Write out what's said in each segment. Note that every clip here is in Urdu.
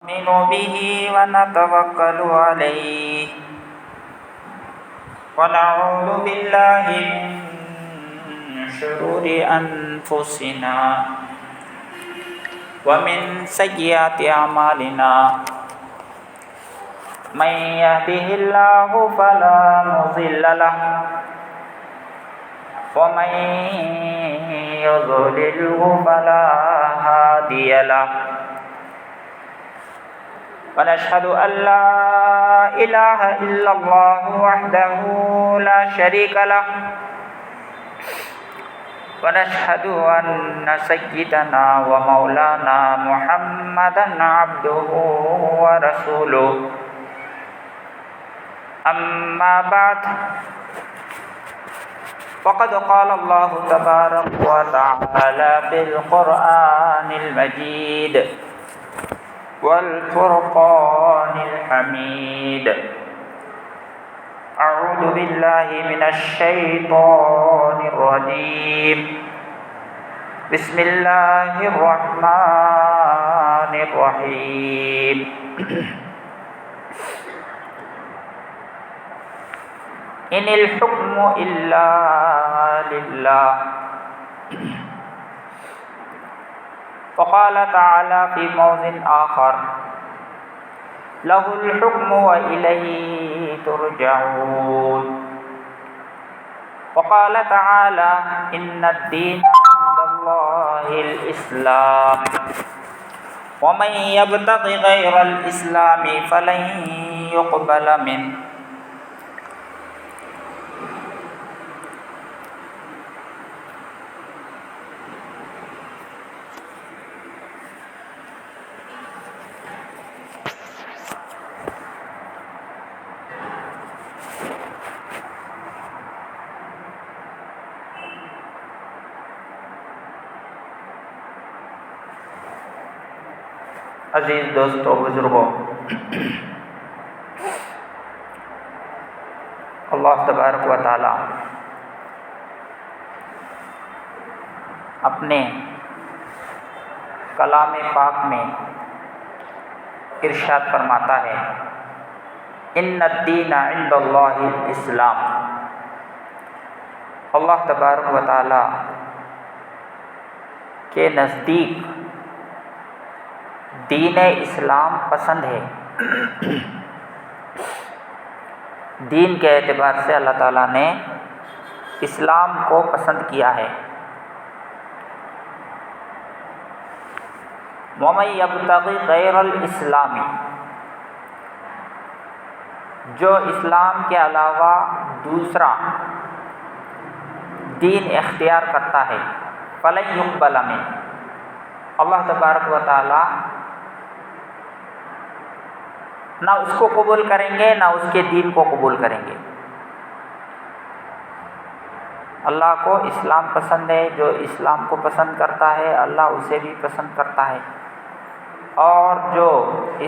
نؤمن به ونتوكل عليه ونعوذ بالله من شرور أنفسنا ومن سيئات أعمالنا من يهده الله فلا مضل له ومن يضلله فلا هادي له ونشهد أن لا إله إلا الله وحده لا شريك له ونشهد أن سيدنا ومولانا محمدا عبده ورسوله أما بعد فقد قال الله تبارك وتعالى في القرآن المجيد والفرقان الحميد أعوذ بالله من الشيطان الرجيم بسم الله الرحمن الرحيم إن الحكم إلا لله وقال تعالى في موضع آخر له الحكم وإليه ترجعون وقال تعالى إن الدين عند الله الإسلام ومن يبتغ غير الإسلام فلن يقبل منه عزیز دوستو بزرگوں، اللہ تبارک و تعالی اپنے کلام پاک میں ارشاد فرماتا ہے ان الدین عند اللہ الاسلام۔ اللہ تبارک و تعالی کے نزدیک دین اسلام پسند ہے۔ دین کے اعتبار سے اللہ تعالیٰ نے اسلام کو پسند کیا ہے۔ وَمَن يَبْتَغِ غَيْرَ الْإِسْلَامِ، جو اسلام کے علاوہ دوسرا دین اختیار کرتا ہے فَلَن يُقْبَلَ مِنْهُ، اللہ تبارک و تعالیٰ نہ اس کو قبول کریں گے نہ اس کے دین کو قبول کریں گے۔ اللہ کو اسلام پسند ہے، جو اسلام کو پسند کرتا ہے اللہ اسے بھی پسند کرتا ہے، اور جو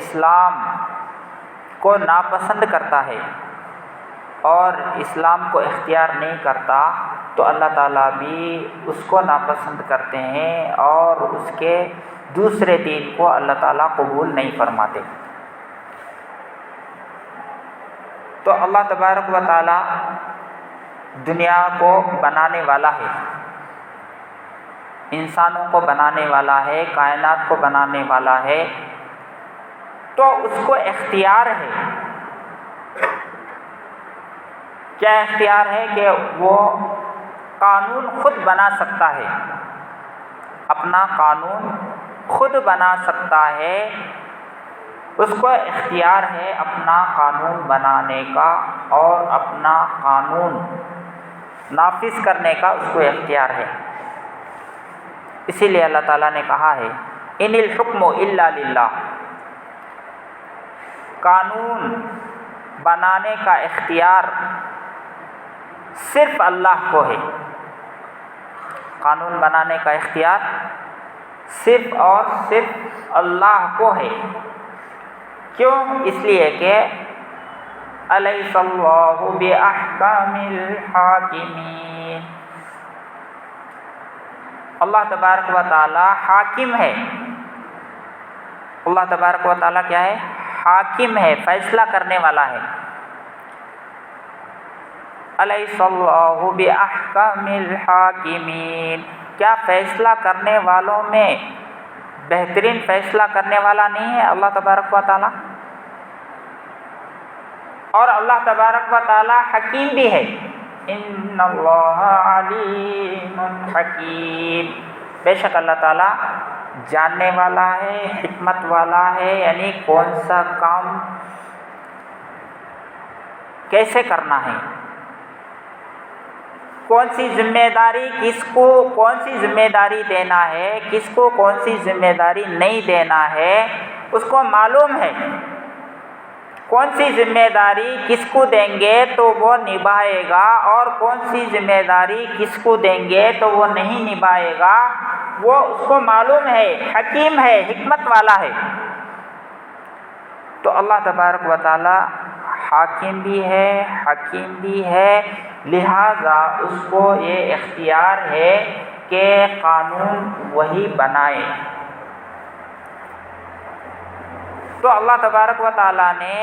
اسلام کو ناپسند کرتا ہے اور اسلام کو اختیار نہیں کرتا تو اللہ تعالیٰ بھی اس کو ناپسند کرتے ہیں اور اس کے دوسرے دین کو اللہ تعالیٰ قبول نہیں فرماتے۔ تو اللہ تبارک و تعالی دنیا کو بنانے والا ہے، انسانوں کو بنانے والا ہے، کائنات کو بنانے والا ہے، تو اس کو اختیار ہے۔ کیا اختیار ہے؟ کہ وہ قانون خود بنا سکتا ہے، اپنا قانون خود بنا سکتا ہے، اس کو اختیار ہے اپنا قانون بنانے کا اور اپنا قانون نافذ کرنے کا اس کو اختیار ہے۔ اسی لیے اللہ تعالیٰ نے کہا ہے ان الحکم الا للہ، قانون بنانے کا اختیار صرف اللہ کو ہے۔ قانون بنانے کا اختیار صرف اور صرف اللہ کو ہے۔ کیوں؟ اس لیے کہ الیس اللہ باحکم الحاکمین، اللہ تبارک و تعالی حاکم ہے، اللہ تبارک و تعالیٰ کیا ہے؟ حاکم ہے، فیصلہ کرنے والا ہے۔ الیس اللہ باحکم الحاکمین، کیا فیصلہ کرنے والوں میں بہترین فیصلہ کرنے والا نہیں ہے اللہ تبارک و تعالیٰ؟ اور اللہ تبارک و تعالیٰ حکیم بھی ہے، ان اللہ علیم حکیم، بے شک اللہ تعالیٰ جاننے والا ہے، حکمت والا ہے، یعنی کون سا کام کیسے کرنا ہے، کون سی ذمہ داری کس کو کون سی ذمہ داری دینا ہے، کس کو کون سی ذمہ داری نہیں دینا ہے، اس کو معلوم ہے۔ کون سی ذمہ داری کس کو دیں گے تو وہ نبھائے گا، اور کون سی ذمہ داری کس کو دیں گے تو وہ نہیں نبھائے گا، وہ اس کو معلوم ہے، حکیم ہے، حکمت والا ہے۔ تو اللہ تبارک و تعالی حاکم بھی ہے، حکیم بھی ہے، لہذا اس کو یہ اختیار ہے کہ قانون وہی بنائے۔ تو اللہ تبارک و تعالیٰ نے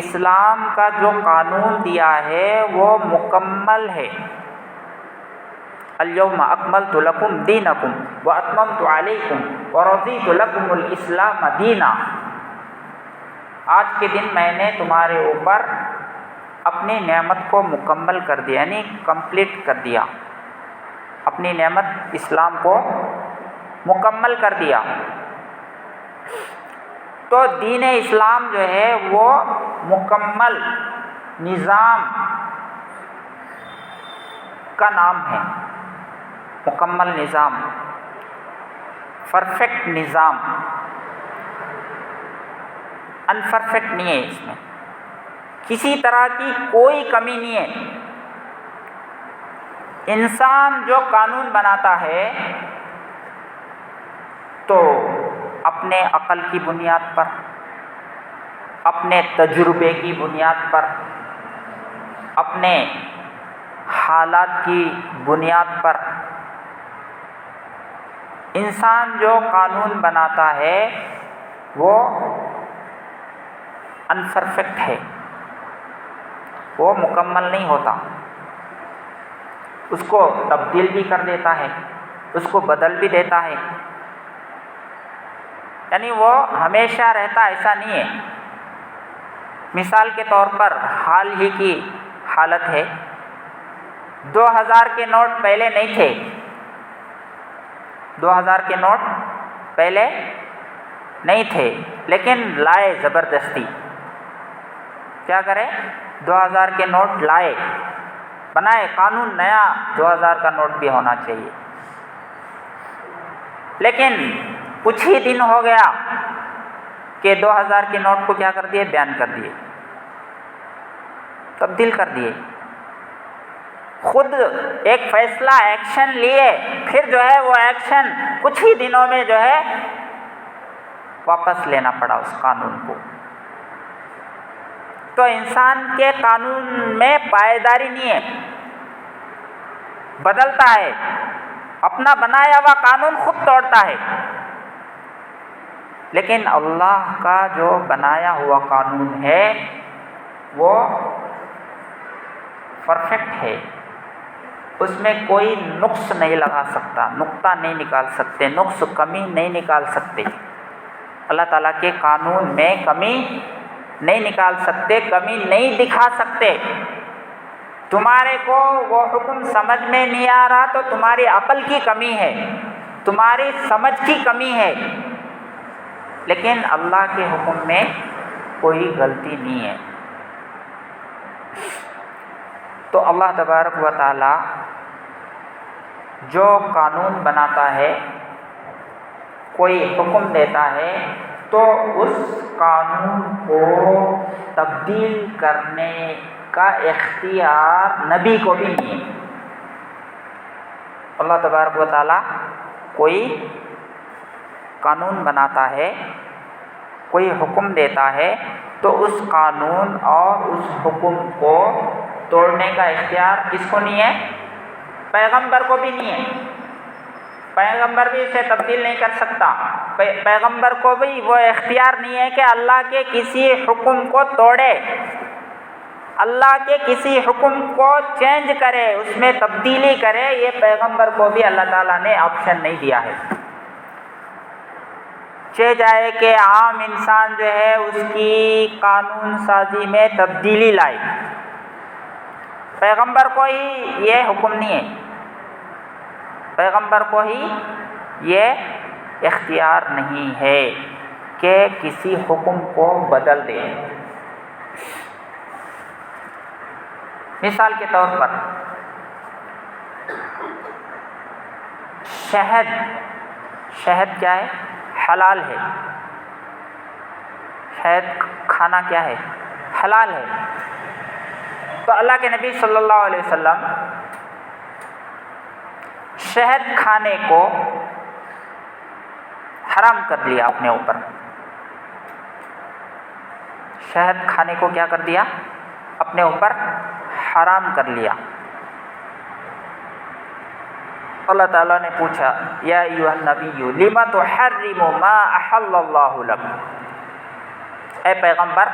اسلام کا جو قانون دیا ہے وہ مکمل ہے۔ الیوم اکملت لکم دینکم واتممت علیکم ورضیت لکم الاسلام دینا، آج کے دن میں نے تمہارے اوپر اپنی نعمت کو مکمل کر دیا، یعنی کمپلیٹ کر دیا، اپنی نعمت اسلام کو مکمل کر دیا۔ تو دین اسلام جو ہے وہ مکمل نظام کا نام ہے، مکمل نظام، پرفیکٹ نظام، انپرفیکٹ نہیں ہے، اس میں کسی طرح کی کوئی کمی نہیں ہے۔ انسان جو قانون بناتا ہے تو اپنے عقل کی بنیاد پر، اپنے تجربے کی بنیاد پر، اپنے حالات کی بنیاد پر انسان جو قانون بناتا ہے وہ انپرفیکٹ ہے، وہ مکمل نہیں ہوتا، اس کو تبدیل بھی کر دیتا ہے، اس کو بدل بھی دیتا ہے، یعنی وہ ہمیشہ رہتا ایسا نہیں ہے۔ مثال کے طور پر حال ہی کی حالت ہے، 2000 کے نوٹ پہلے نہیں تھے، 2000 کے نوٹ پہلے نہیں تھے لیکن لائے زبردستی، کیا کرے؟ 2000 کے نوٹ لائے، بنائے قانون نیا 2000 کا نوٹ بھی ہونا چاہیے، لیکن کچھ ہی دن ہو گیا کہ 2000 کے نوٹ کو کیا کر دیے؟ بیان کر دیے، تبدیل کر دیے، خود ایک فیصلہ ایکشن لیے، پھر جو ہے وہ ایکشن کچھ ہی دنوں میں جو ہے واپس لینا پڑا اس قانون کو۔ تو انسان کے قانون میں پائیداری نہیں ہے، بدلتا ہے، اپنا بنایا ہوا قانون خود توڑتا ہے، لیکن اللہ کا جو بنایا ہوا قانون ہے وہ پرفیکٹ ہے، اس میں کوئی نقص نہیں لگا سکتا، نقطہ نہیں نکال سکتے، نقص کمی نہیں نکال سکتے، اللہ تعالیٰ کے قانون میں کمی نہیں نکال سکتے، کمی نہیں دکھا سکتے۔ تمہارے کو وہ حکم سمجھ میں نہیں آ رہا تو تمہاری عقل کی کمی ہے، تمہاری سمجھ کی کمی ہے، لیکن اللہ کے حکم میں کوئی غلطی نہیں ہے۔ تو اللہ تبارک و تعالی جو قانون بناتا ہے، کوئی حکم دیتا ہے، تو اس قانون کو تبدیل کرنے کا اختیار نبی کو بھی نہیں ہے۔ اللہ تبارک و تعالی کوئی قانون بناتا ہے، کوئی حکم دیتا ہے، تو اس قانون اور اس حکم کو توڑنے کا اختیار کس کو نہیں ہے؟ پیغمبر کو بھی نہیں ہے، پیغمبر بھی اسے تبدیل نہیں کر سکتا، پیغمبر کو بھی وہ اختیار نہیں ہے کہ اللہ کے کسی حکم کو توڑے، اللہ کے کسی حکم کو چینج کرے، اس میں تبدیلی کرے، یہ پیغمبر کو بھی اللہ تعالیٰ نے آپشن نہیں دیا ہے۔ چاہے جائے کہ عام انسان جو ہے اس کی قانون سازی میں تبدیلی لائے، پیغمبر کو ہی یہ حکم نہیں ہے، پیغمبر کو ہی یہ اختیار نہیں ہے کہ کسی حکم کو بدل دے۔ مثال کے طور پر شہد کیا ہے؟ حلال ہے، شہد کھانا کیا ہے؟ حلال ہے۔ تو اللہ کے نبی صلی اللہ علیہ وسلم شہد کھانے کو حرام کر دیا اپنے اوپر، شہد کھانے کو کیا کر دیا؟ اپنے اوپر حرام کر لیا۔ اللہ تعالیٰ نے پوچھا یا ایھا النبی لم تحرم ما احل اللہ لک، اے پیغمبر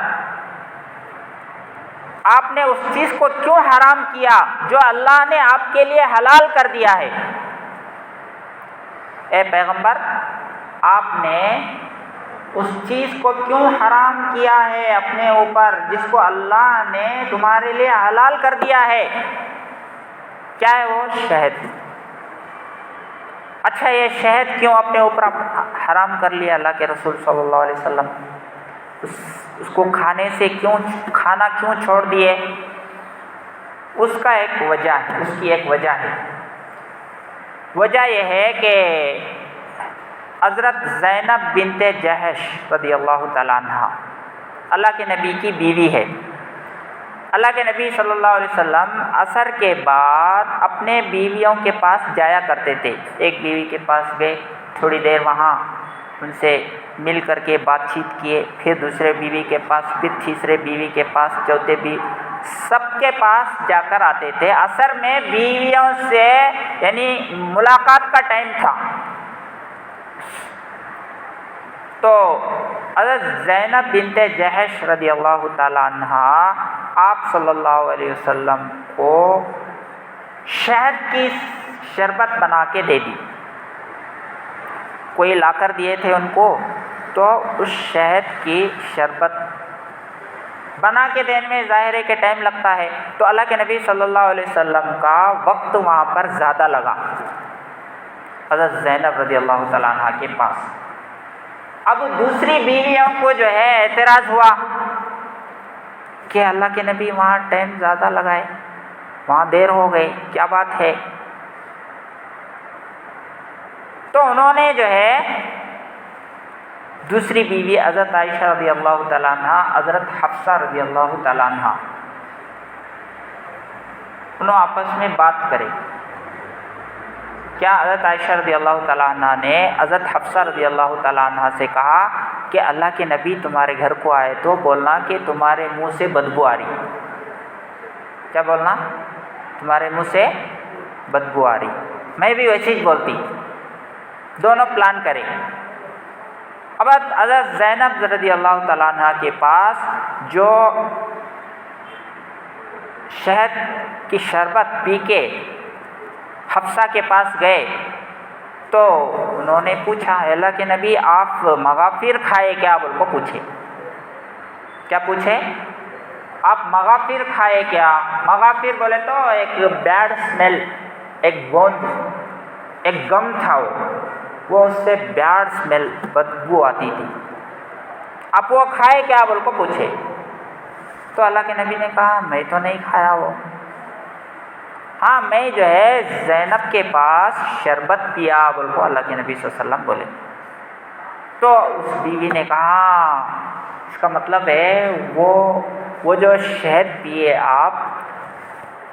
آپ نے اس چیز کو کیوں حرام کیا جو اللہ نے آپ کے لیے حلال کر دیا ہے؟ اے پیغمبر آپ نے اس چیز کو کیوں حرام کیا ہے اپنے اوپر جس کو اللہ نے تمہارے لیے حلال کر دیا ہے؟ کیا ہے وہ؟ شہد۔ اچھا یہ شہد کیوں اپنے اوپر حرام کر لیا اللہ کے رسول صلی اللہ علیہ وسلم؟ اس کو کھانا کیوں چھوڑ دیے؟ اس کا ایک وجہ ہے، اس کی ایک وجہ ہے۔ وجہ یہ ہے کہ حضرت زینب بنت جحش رضی اللہ تعالیٰ عنہ اللہ کے نبی کی بیوی ہے۔ اللہ کے نبی صلی اللہ علیہ وسلم عصر کے بعد اپنے بیویوں کے پاس جایا کرتے تھے، ایک بیوی کے پاس گئے، تھوڑی دیر وہاں ان سے مل کر کے بات چیت کیے، پھر دوسرے بیوی کے پاس، پھر تیسرے بیوی کے پاس، چوتھے بیوی، سب کے پاس جا کر آتے تھے۔ عصر میں بیویوں سے یعنی ملاقات کا ٹائم تھا۔ تو حضرت زینب بنت جحش رضی اللہ تعالیٰ عنہ آپ صلی اللہ علیہ وسلم کو شہد کی شربت بنا کے دے دی، کوئی لا کر دیے تھے ان کو، تو اس شہد کی شربت بنا کے دینے میں ظاہر ہے کہ ٹائم لگتا ہے، تو اللہ کے نبی صلی اللہ علیہ وسلم کا وقت وہاں پر زیادہ لگا حضرت زینب رضی اللہ تعالیٰ عنہ کے پاس۔ اب دوسری بیویوں کو جو ہے اعتراض ہوا کہ اللہ کے نبی وہاں ٹائم زیادہ لگائے، وہاں دیر ہو گئی، کیا بات ہے؟ تو انہوں نے جو ہے دوسری بیوی حضرت عائشہ رضی اللہ تعالیٰ عنہ، حضرت حفصہ رضی اللہ تعالیٰ عنہ، انہوں آپس میں بات کرے۔ کیا حضرت عائشہ رضی اللہ تعالیٰ عنہ نے حضرت حفصہ رضی اللہ تعالیٰ عنہ سے کہا کہ اللہ کے نبی تمہارے گھر کو آئے تو بولنا کہ تمہارے منہ سے بدبو آ رہی۔ کیا بولنا؟ تمہارے منہ سے بدبو آ رہی۔ میں بھی ویسے ہی بولتی، دونوں پلان کریں۔ اب حضرت زینب رضی اللہ تعالیٰ عنہ کے پاس جو شہد کی شربت پی کے حفصہ کے پاس گئے تو انہوں نے پوچھا اللہ کے نبی آپ مغافر کھائے کیا؟ بول کو پوچھے۔ کیا پوچھے؟ آپ مغافر کھائے کیا؟ مغافر بولے تو ایک بیڈ اسمیل، ایک گوند، ایک گم تھا، وہ اس سے بیڈ اسمیل، بدبو آتی تھی، آپ وہ کھائے کیا؟ بول کو پوچھے۔ تو اللہ کے نبی نے کہا میں تو نہیں کھایا وہ، ہاں میں جو ہے زینب کے پاس شربت پیا بول کو اللہ کے نبی صلی اللہ علیہ وسلم بولے۔ تو اس بیوی نے کہا اس کا مطلب ہے وہ جو شہد پیے آپ،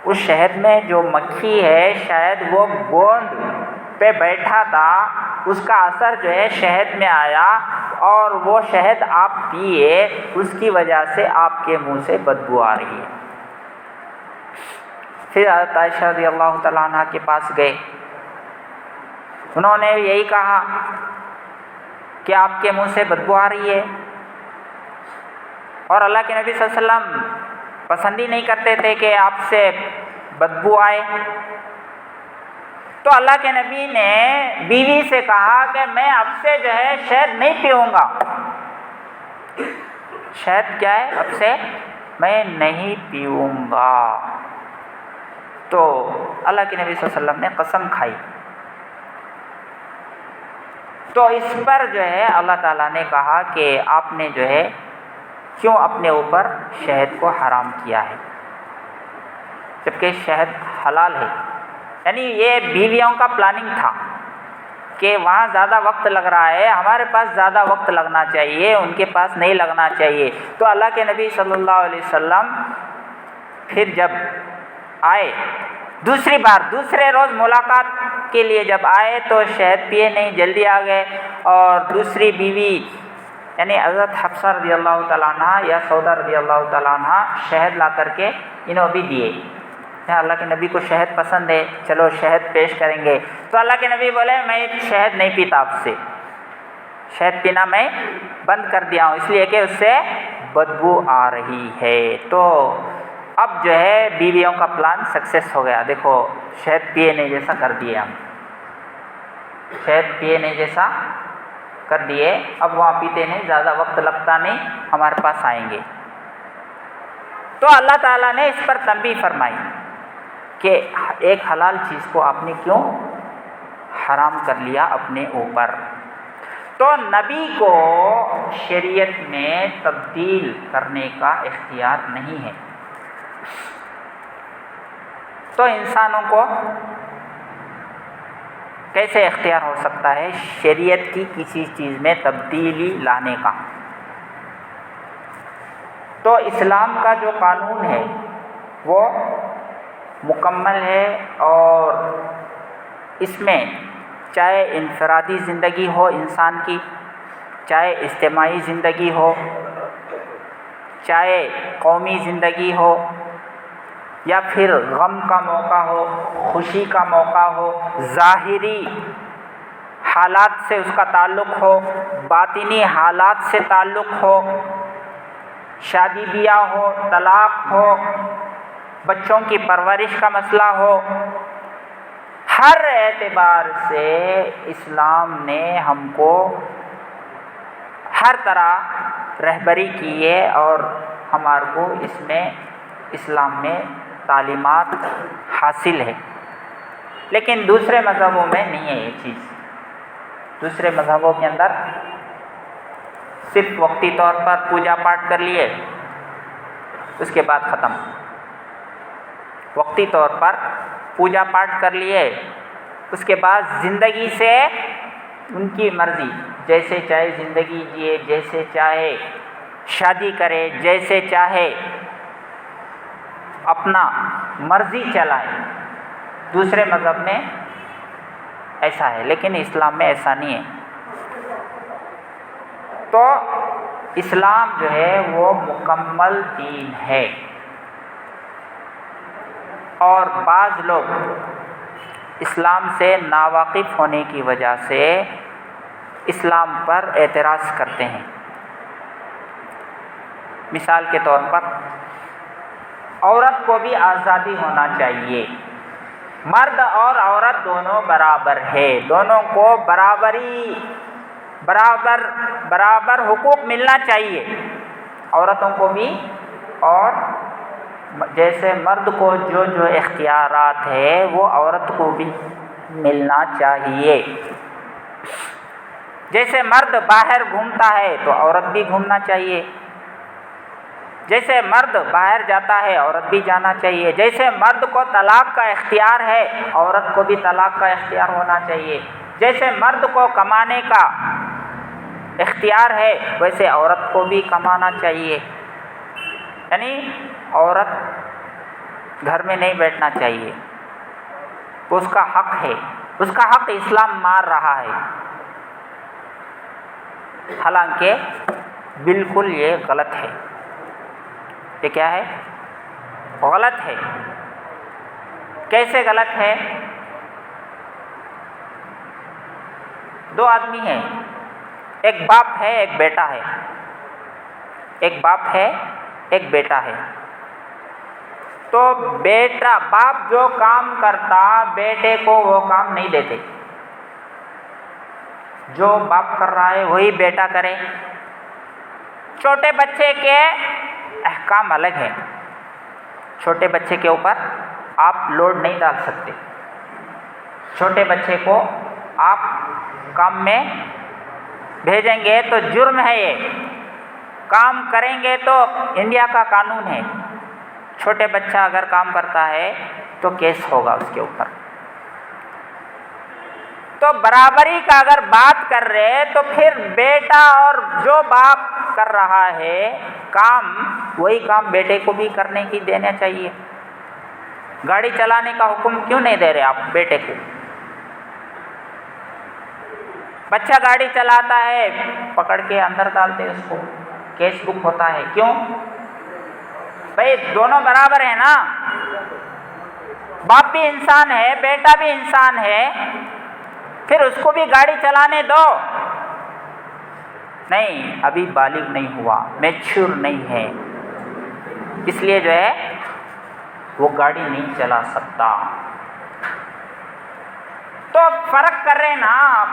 اس شہد میں جو مکھی ہے شاید وہ گوند پہ بیٹھا تھا، اس کا اثر جو ہے شہد میں آیا اور وہ شہد آپ پیے، اس کی وجہ سے آپ کے منہ سے بدبو آ رہی ہے۔ پھر حضرت عائشہ رضی اللہ تعالیٰ عنہ کے پاس گئے، انہوں نے یہی کہا کہ آپ کے منہ سے بدبو آ رہی ہے، اور اللہ کے نبی صلی اللہ علیہ وسلم پسند ہی نہیں کرتے تھے کہ آپ سے بدبو آئے، تو اللہ کے نبی نے بیوی سے کہا کہ میں اب سے جو ہے شہد نہیں پیوں گا۔ شہد کیا ہے؟ اب سے میں نہیں پیوں گا۔ تو اللہ کے نبی صلی اللہ علیہ وسلم نے قسم کھائی۔ تو اس پر جو ہے اللہ تعالیٰ نے کہا کہ آپ نے جو ہے کیوں اپنے اوپر شہد کو حرام کیا ہے، جبکہ شہد حلال ہے۔ یعنی یہ بیویوں کا پلاننگ تھا کہ وہاں زیادہ وقت لگ رہا ہے، ہمارے پاس زیادہ وقت لگنا چاہیے، ان کے پاس نہیں لگنا چاہیے۔ تو اللہ کے نبی صلی اللہ علیہ وسلم پھر جب آئے دوسری بار، دوسرے روز ملاقات کے لیے جب آئے تو شہد پیے نہیں، جلدی آ گئے، اور دوسری بیوی یعنی حضرت حفصہ رضی اللہ تعالیٰ عنہ یا سودا رضی اللہ تعالیٰ عنہ شہد لا کر کے انہوں بھی دیے۔ اللہ کے نبی کو شہد پسند ہے، چلو شہد پیش کریں گے۔ تو اللہ کے نبی بولے میں شہد نہیں پیتا، آپ سے شہد پینا میں بند کر دیا ہوں، اس لیے کہ اس سے بدبو آ رہی ہے۔ تو اب جو ہے بیویوں کا پلان سکسیس ہو گیا، دیکھو شہد پیے نہیں جیسا کر دیے، ہم شہد پیے نہیں جیسا کر دیے، اب وہاں پیتے نہیں، زیادہ وقت لگتا نہیں، ہمارے پاس آئیں گے۔ تو اللہ تعالیٰ نے اس پر تنبیہ فرمائی کہ ایک حلال چیز کو آپ نے کیوں حرام کر لیا اپنے اوپر۔ تو نبی کو شریعت میں تبدیل کرنے کا اختیار نہیں ہے۔ تو انسانوں کو کیسے اختیار ہو سکتا ہے شریعت کی کسی چیز میں تبدیلی لانے کا؟ تو اسلام کا جو قانون ہے وہ مکمل ہے، اور اس میں چاہے انفرادی زندگی ہو انسان کی، چاہے اجتماعی زندگی ہو، چاہے قومی زندگی ہو، یا پھر غم کا موقع ہو، خوشی کا موقع ہو، ظاہری حالات سے اس کا تعلق ہو، باطنی حالات سے تعلق ہو، شادی بیاہ ہو، طلاق ہو، بچوں کی پرورش کا مسئلہ ہو، ہر اعتبار سے اسلام نے ہم کو ہر طرح رہبری کی ہے، اور ہمارے کو اس میں اسلام میں تعلیمات حاصل ہے۔ لیکن دوسرے مذہبوں میں نہیں ہے یہ چیز۔ دوسرے مذہبوں کے اندر صرف وقتی طور پر پوجا پاٹ کر لیے، اس کے بعد ختم۔ وقتی طور پر پوجا پاٹ کر لیے، اس کے بعد زندگی سے ان کی مرضی، جیسے چاہے زندگی جیے، جیسے چاہے شادی کرے، جیسے چاہے اپنا مرضی چلائے۔ دوسرے مذہب میں ایسا ہے، لیکن اسلام میں ایسا نہیں ہے۔ تو اسلام جو ہے وہ مکمل دین ہے، اور بعض لوگ اسلام سے ناواقف ہونے کی وجہ سے اسلام پر اعتراض کرتے ہیں۔ مثال کے طور پر عورت کو بھی آزادی ہونا چاہیے، مرد اور عورت دونوں برابر ہے، دونوں کو برابر حقوق ملنا چاہیے، عورتوں کو بھی، اور جیسے مرد کو جو اختیارات ہے وہ عورت کو بھی ملنا چاہیے۔ جیسے مرد باہر گھومتا ہے تو عورت بھی گھومنا چاہیے، جیسے مرد باہر جاتا ہے عورت بھی جانا چاہیے، جیسے مرد کو طلاق کا اختیار ہے عورت کو بھی طلاق کا اختیار ہونا چاہیے، جیسے مرد کو کمانے کا اختیار ہے ویسے عورت کو بھی کمانا چاہیے۔ یعنی عورت گھر میں نہیں بیٹھنا چاہیے، اس کا حق ہے، اس کا حق اسلام مار رہا ہے، حالانکہ بالکل یہ غلط ہے۔ یہ کیا ہے؟ غلط ہے۔ کیسے غلط ہے؟ دو آدمی ہیں، ایک باپ ہے ایک بیٹا ہے، ایک باپ ہے ایک بیٹا ہے، تو بیٹا باپ جو کام کرتا بیٹے کو وہ کام نہیں دیتے، جو باپ کر رہا ہے وہی بیٹا کرے۔ چھوٹے بچے کے احکام الگ ہیں، چھوٹے بچے کے اوپر آپ لوڈ نہیں ڈال سکتے، چھوٹے بچے کو آپ کام میں بھیجیں گے تو جرم ہے، یہ کام کریں گے تو انڈیا کا قانون ہے، چھوٹے بچہ اگر کام کرتا ہے تو کیس ہوگا اس کے اوپر۔ تو برابری کا اگر بات کر رہے تو پھر بیٹا اور جو باپ کر رہا ہے کام وہی کام بیٹے کو بھی کرنے کی دینا چاہیے۔ گاڑی چلانے کا حکم کیوں نہیں دے رہے آپ بیٹے کو؟ بچہ گاڑی چلاتا ہے پکڑ کے اندر ڈالتے اس کو، کیس بک ہوتا ہے، کیوں؟ بھائی دونوں برابر ہیں نا، باپ بھی انسان ہے بیٹا بھی انسان ہے، پھر اس کو بھی گاڑی چلانے دو۔ نہیں، ابھی بالغ نہیں ہوا، میچور نہیں ہے، اس لیے جو ہے وہ گاڑی نہیں چلا سکتا۔ تو فرق کر رہے نا آپ،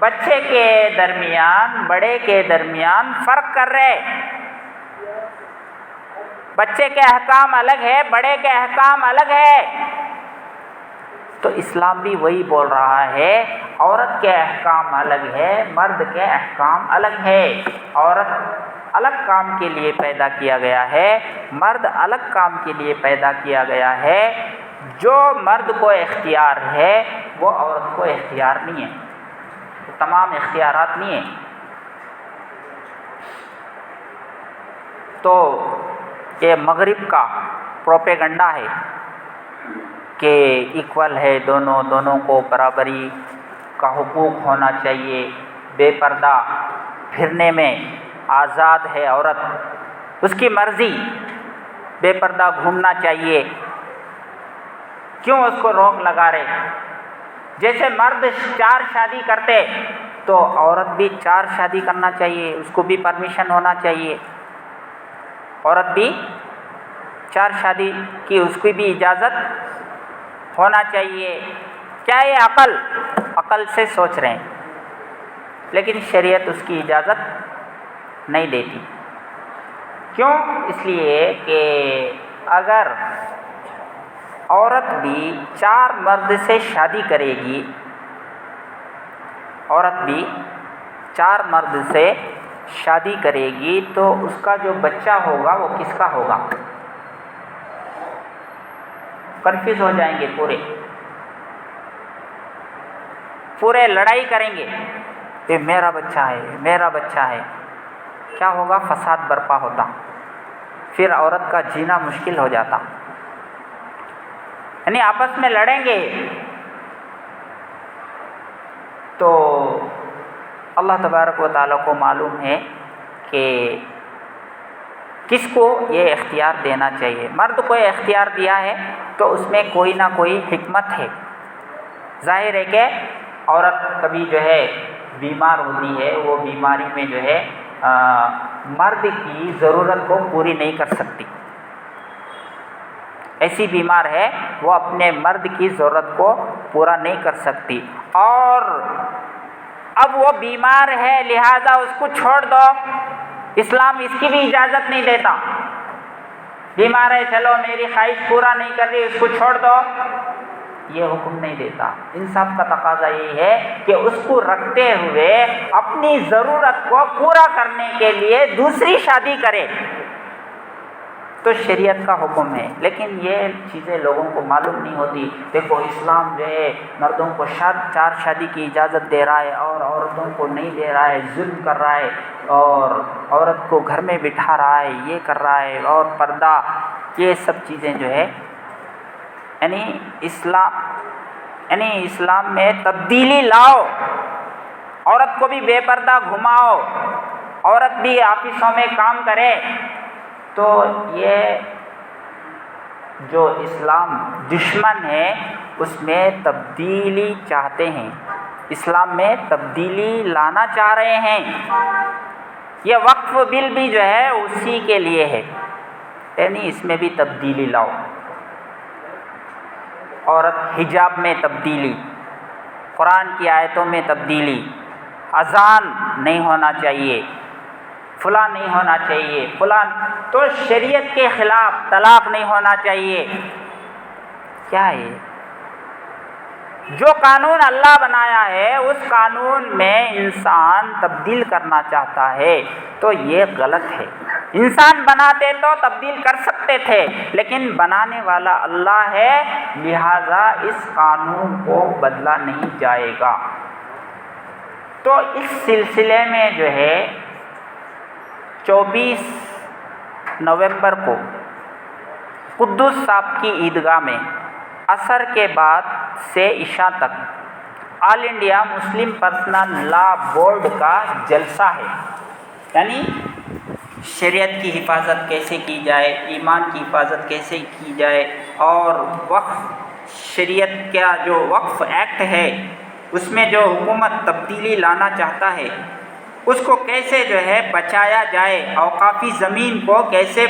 بچے کے درمیان بڑے کے درمیان فرق کر رہے، بچے کے احکام الگ ہے بڑے کے احکام الگ ہے۔ تو اسلام بھی وہی بول رہا ہے، عورت کے احکام الگ ہے مرد کے احکام الگ ہے، عورت الگ کام کے لیے پیدا کیا گیا ہے، مرد الگ کام کے لیے پیدا کیا گیا ہے۔ جو مرد کو اختیار ہے وہ عورت کو اختیار نہیں ہے، تمام اختیارات نہیں ہیں۔ تو یہ مغرب کا پروپیگنڈا ہے کہ ایکول ہے، دونوں کو برابری کا حقوق ہونا چاہیے، بے پردہ پھرنے میں آزاد ہے عورت، اس کی مرضی، بے پردہ گھومنا چاہیے، کیوں اس کو روک لگا رہے؟ جیسے مرد 4 شادی کرتے تو عورت بھی 4 شادی کرنا چاہیے، اس کو بھی پرمیشن ہونا چاہیے، عورت بھی 4 شادی کی اس کی بھی اجازت ہونا چاہیے۔ کیا یہ عقل سے سوچ رہے ہیں، لیکن شریعت اس کی اجازت نہیں دیتی۔ کیوں؟ اس لیے کہ اگر عورت بھی 4 مرد سے شادی کرے گی، عورت بھی 4 مرد سے شادی کرے گی تو اس کا جو بچہ ہوگا وہ کس کا ہوگا؟ کنفیوز ہو جائیں گے، پورے لڑائی کریں گے کہ میرا بچہ ہے میرا بچہ ہے، کیا ہوگا؟ فساد برپا ہوتا، پھر عورت کا جینا مشکل ہو جاتا، یعنی آپس میں لڑیں گے۔ تو اللہ تبارک و تعالیٰ کو معلوم ہے کہ کس کو یہ اختیار دینا چاہیے۔ مرد کو یہ اختیار دیا ہے تو اس میں کوئی نہ کوئی حکمت ہے۔ ظاہر ہے کہ عورت کبھی جو ہے بیمار ہوتی ہے، وہ بیماری میں جو ہے مرد کی ضرورت کو پوری نہیں کر سکتی، ایسی بیمار ہے وہ اپنے مرد کی ضرورت کو پورا نہیں کر سکتی، اور اب وہ بیمار ہے لہذا اس کو چھوڑ دو، اسلام اس کی بھی اجازت نہیں دیتا۔ بیمار ہے چلو میری خواہش پورا نہیں کر رہی اس کو چھوڑ دو، یہ حکم نہیں دیتا۔ انصاف کا تقاضا یہ ہے کہ اس کو رکھتے ہوئے اپنی ضرورت کو پورا کرنے کے لیے دوسری شادی کرے، تو شریعت کا حکم ہے۔ لیکن یہ چیزیں لوگوں کو معلوم نہیں ہوتی۔ دیکھو اسلام جو ہے مردوں کو 4 شادی کی اجازت دے رہا ہے اور عورتوں کو نہیں دے رہا ہے، ظلم کر رہا ہے، اور عورت کو گھر میں بٹھا رہا ہے، یہ کر رہا ہے، اور پردہ، یہ سب چیزیں جو ہے یعنی اسلام میں تبدیلی لاؤ، عورت کو بھی بے پردہ گھماؤ، عورت بھی آفسوں میں کام کرے، تو یہ جو اسلام دشمن ہے اس میں تبدیلی چاہتے ہیں، اسلام میں تبدیلی لانا چاہ رہے ہیں. یہ وقف بل بھی جو ہے اسی کے لیے ہے، یعنی اس میں بھی تبدیلی لاؤ. عورت حجاب میں تبدیلی، قرآن کی آیتوں میں تبدیلی، اذان نہیں ہونا چاہیے، فلاں نہیں ہونا چاہیے، فلاں تو شریعت کے خلاف، طلاق نہیں ہونا چاہیے. کیا ہے جو قانون اللہ بنایا ہے اس قانون میں انسان تبدیل کرنا چاہتا ہے تو یہ غلط ہے. انسان بناتے تو تبدیل کر سکتے تھے، لیکن بنانے والا اللہ ہے، لہذا اس قانون کو بدلا نہیں جائے گا. تو اس سلسلے میں جو ہے 24 نومبر کو قدس صاحب کی عیدگاہ میں عصر کے بعد سے عشاء تک آل انڈیا مسلم پرسنل لا بورڈ کا جلسہ ہے. یعنی شریعت کی حفاظت کیسے کی جائے، ایمان کی حفاظت کیسے کی جائے، اور وقف شریعت کا جو وقف ایکٹ ہے اس میں جو حکومت تبدیلی لانا چاہتا ہے اس کو کیسے جو ہے بچایا جائے، اوقافی زمین کو کیسے